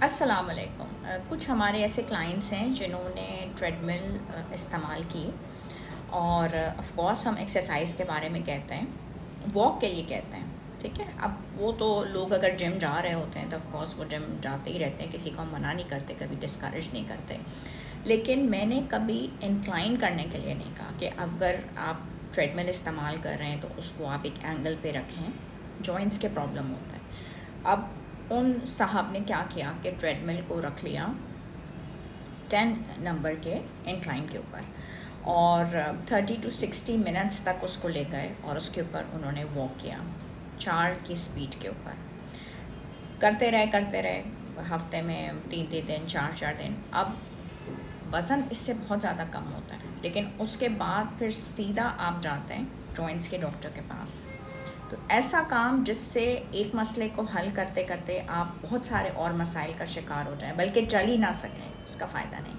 अस्सलाम वालेकुम। कुछ हमारे ऐसे क्लाइंट्स हैं जिन्होंने ट्रेडमिल इस्तेमाल की और ऑफ़ कोर्स हम एक्सरसाइज के बारे में कहते हैं, वॉक के लिए कहते हैं, ठीक है। अब वो तो लोग अगर जिम जा रहे होते हैं तो ऑफ़ कोर्स वो जिम जाते ही रहते हैं, किसी को हम मना नहीं करते, कभी डिस्करेज नहीं करते। लेकिन मैंने कभी इंक्लाइन करने के लिए नहीं कहा कि अगर आप ट्रेडमिल इस्तेमाल कर रहे हैं तो उसको आप एक एंगल पे रखें, जॉइंट्स के प्रॉब्लम होता है। अब उन साहब ने क्या किया कि ट्रेडमिल को रख लिया 10 नंबर के इंक्लाइन के ऊपर और 30 to 60 मिनट्स तक उसको ले गए और उसके ऊपर उन्होंने वॉक किया 4 की स्पीड के ऊपर। करते रहे हफ्ते में 3 दिन 4 दिन। अब वज़न इससे बहुत ज़्यादा कम होता है, लेकिन उसके बाद फिर सीधा आप जाते हैं जॉइंट्स के डॉक्टर के पास। तो ऐसा काम जिससे एक मसले को हल करते करते आप बहुत सारे और मसाइल का शिकार हो जाएं, बल्कि चल ही ना सकें, उसका फ़ायदा नहीं।